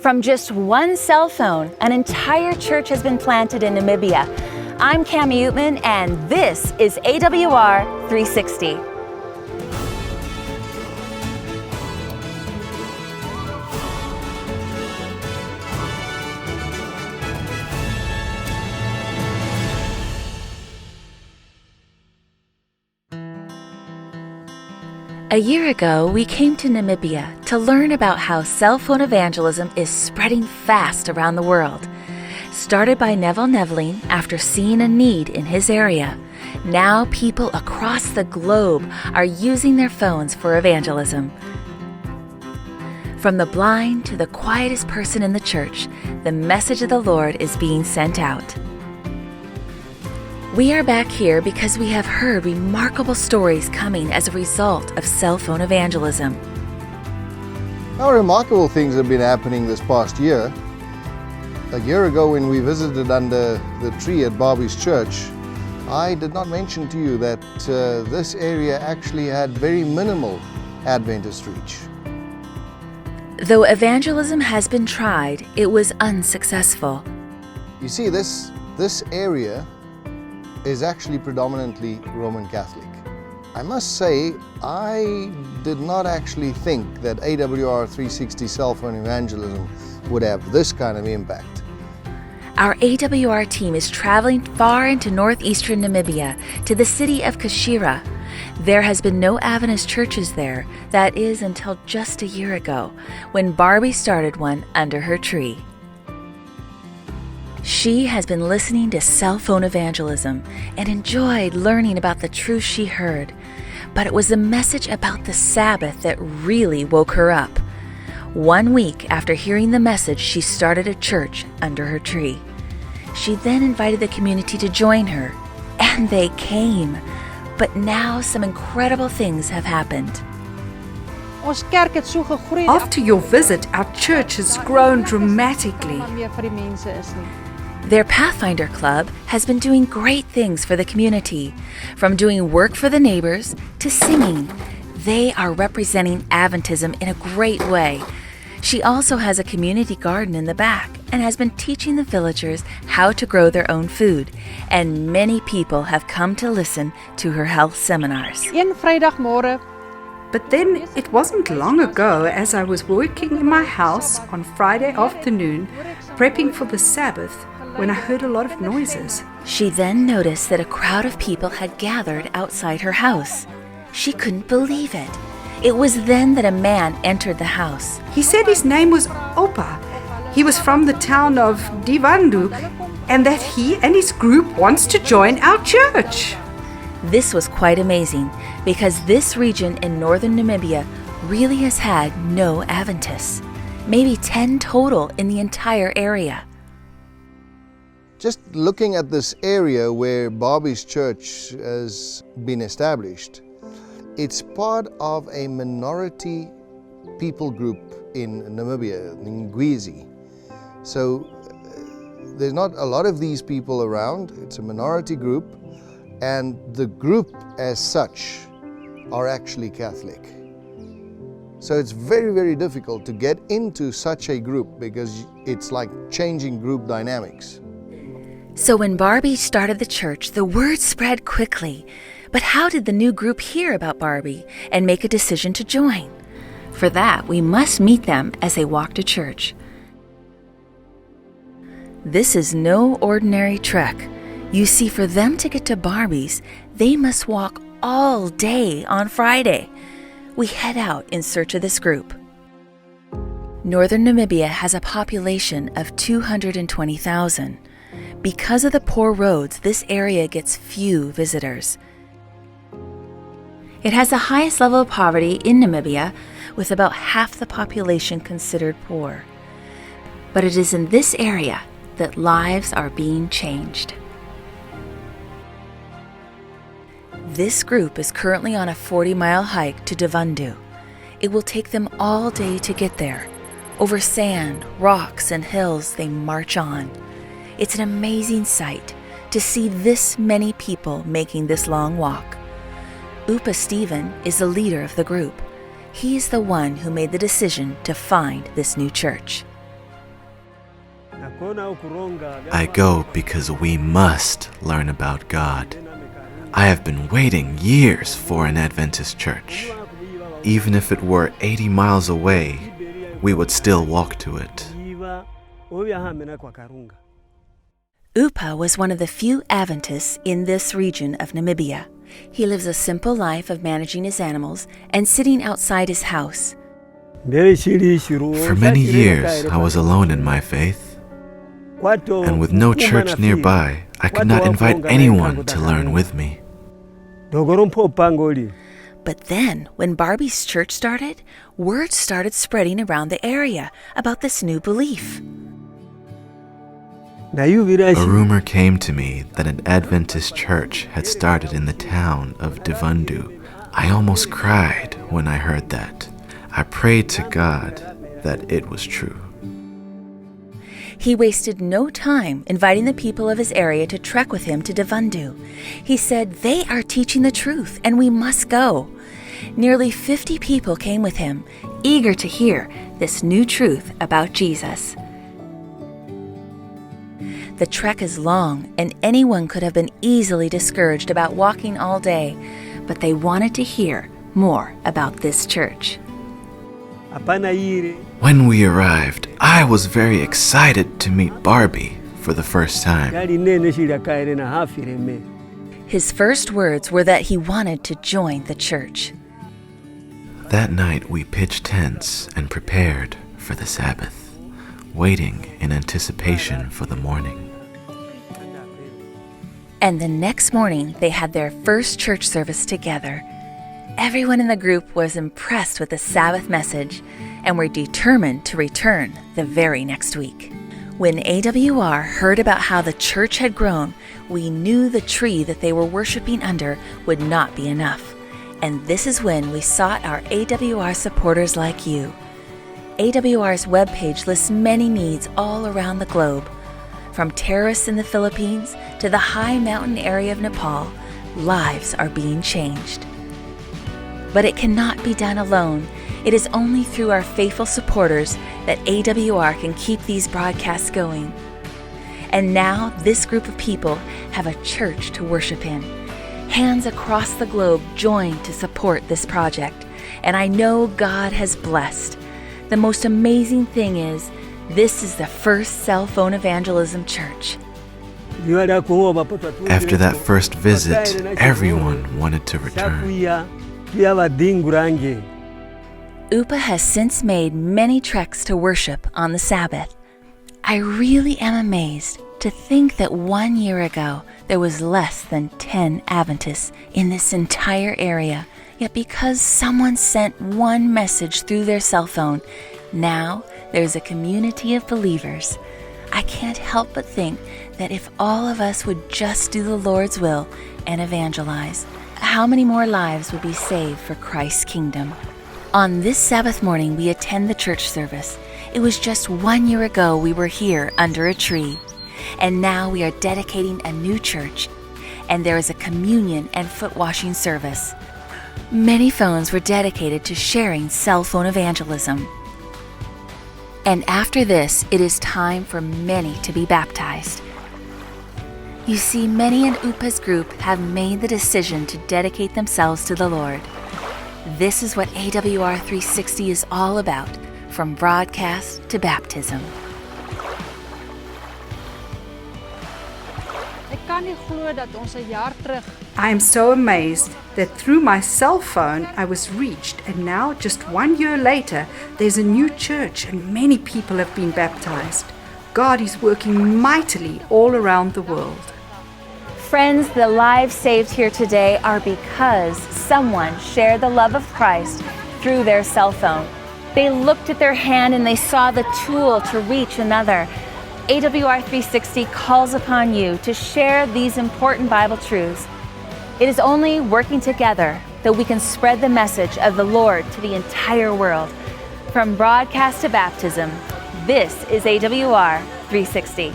From just one cell phone, an entire church has been planted in Namibia. I'm Cami Utman, and this is AWR 360. A year ago, we came to Namibia to learn about how cell phone evangelism is spreading fast around the world. Started by Neville Neveling after seeing a need in his area, now people across the globe are using their phones for evangelism. From the blind to the quietest person in the church, the message of the Lord is being sent out. We are back here because we have heard remarkable stories coming as a result of cell phone evangelism. Now, remarkable things have been happening this past year. A year ago when we visited under the tree at Barbie's church, I did not mention to you that this area actually had very minimal Adventist reach. Though evangelism has been tried, it was unsuccessful. You see, this area is actually predominantly Roman Catholic. I must say, I did not actually think that AWR360 cell phone evangelism would have this kind of impact. Our AWR team is traveling far into northeastern Namibia to the city of Kashira. There has been no Adventist churches there, that is until just a year ago, when Barbie started one under her tree. She has been listening to cell phone evangelism and enjoyed learning about the truth she heard. But it was the message about the Sabbath that really woke her up. 1 week after hearing the message, she started a church under her tree. She then invited the community to join her, and they came. But now some incredible things have happened. After your visit, our church has grown dramatically. Their Pathfinder Club has been doing great things for the community, from doing work for the neighbors to singing. They are representing Adventism in a great way. She also has a community garden in the back and has been teaching the villagers how to grow their own food, and many people have come to listen to her health seminars. But then it wasn't long ago, as I was working in my house on Friday afternoon, prepping for the Sabbath, when I heard a lot of noises. She then noticed that a crowd of people had gathered outside her house. She couldn't believe it. It was then that a man entered the house. He said his name was Opa. He was from the town of Divandu, and that he and his group wants to join our church. This was quite amazing because this region in northern Namibia really has had no Adventists, maybe 10 total in the entire area. Just looking at this area where Barbie's church has been established, it's part of a minority people group in Namibia, Ngwizi. So there's not a lot of these people around. It's a minority group, and the group as such are actually Catholic. So it's very, very difficult to get into such a group because it's like changing group dynamics. So when Barbie started the church, the word spread quickly. But how did the new group hear about Barbie and make a decision to join? For that, we must meet them as they walk to church. This is no ordinary trek. You see, for them to get to Barbie's, they must walk all day on Friday. We head out in search of this group. Northern Namibia has a population of 220,000. Because of the poor roads, this area gets few visitors. It has the highest level of poverty in Namibia, with about half the population considered poor. But it is in this area that lives are being changed. This group is currently on a 40-mile hike to Divandu. It will take them all day to get there. Over sand, rocks, and hills, they march on. It's an amazing sight to see this many people making this long walk. Upa Stephen is the leader of the group. He is the one who made the decision to find this new church. I go because we must learn about God. I have been waiting years for an Adventist church. Even if it were 80 miles away, we would still walk to it. Upa was one of the few Adventists in this region of Namibia. He lives a simple life of managing his animals and sitting outside his house. For many years, I was alone in my faith, and with no church nearby, I could not invite anyone to learn with me. But then, when Barbie's church started, word started spreading around the area about this new belief. A rumor came to me that an Adventist church had started in the town of Divundu. I almost cried when I heard that. I prayed to God that it was true. He wasted no time inviting the people of his area to trek with him to Divundu. He said, "They are teaching the truth, and we must go." Nearly 50 people came with him, eager to hear this new truth about Jesus. The trek is long, and anyone could have been easily discouraged about walking all day, but they wanted to hear more about this church. When we arrived, I was very excited to meet Barbie for the first time. His first words were that he wanted to join the church. That night we pitched tents and prepared for the Sabbath, waiting in anticipation for the morning. And the next morning, they had their first church service together. Everyone in the group was impressed with the Sabbath message and were determined to return the very next week. When AWR heard about how the church had grown, we knew the tree that they were worshiping under would not be enough. And this is when we sought our AWR supporters like you. AWR's webpage lists many needs all around the globe. From terrorists in the Philippines to the high mountain area of Nepal, lives are being changed. But it cannot be done alone. It is only through our faithful supporters that AWR can keep these broadcasts going. And now this group of people have a church to worship in. Hands across the globe join to support this project, and I know God has blessed. The most amazing thing is, this is the first cell phone evangelism church. After that first visit, everyone wanted to return. Upa has since made many treks to worship on the Sabbath. I really am amazed to think that 1 year ago there was less than 10 Adventists in this entire area. Yet because someone sent one message through their cell phone, now there's a community of believers. I can't help but think that if all of us would just do the Lord's will and evangelize, how many more lives would be saved for Christ's kingdom? On this Sabbath morning, we attend the church service. It was just 1 year ago we were here under a tree. And now we are dedicating a new church. And there is a communion and foot washing service. Many phones were dedicated to sharing cell phone evangelism. And after this, it is time for many to be baptized. You see, many in Upa's group have made the decision to dedicate themselves to the Lord. This is what AWR360 is all about, from broadcast to baptism. I am so amazed that through my cell phone I was reached, and now, just 1 year later, there's a new church and many people have been baptized. God is working mightily all around the world. Friends, the lives saved here today are because someone shared the love of Christ through their cell phone. They looked at their hand and they saw the tool to reach another. AWR360 calls upon you to share these important Bible truths. It is only working together that we can spread the message of the Lord to the entire world. From broadcast to baptism, this is AWR360.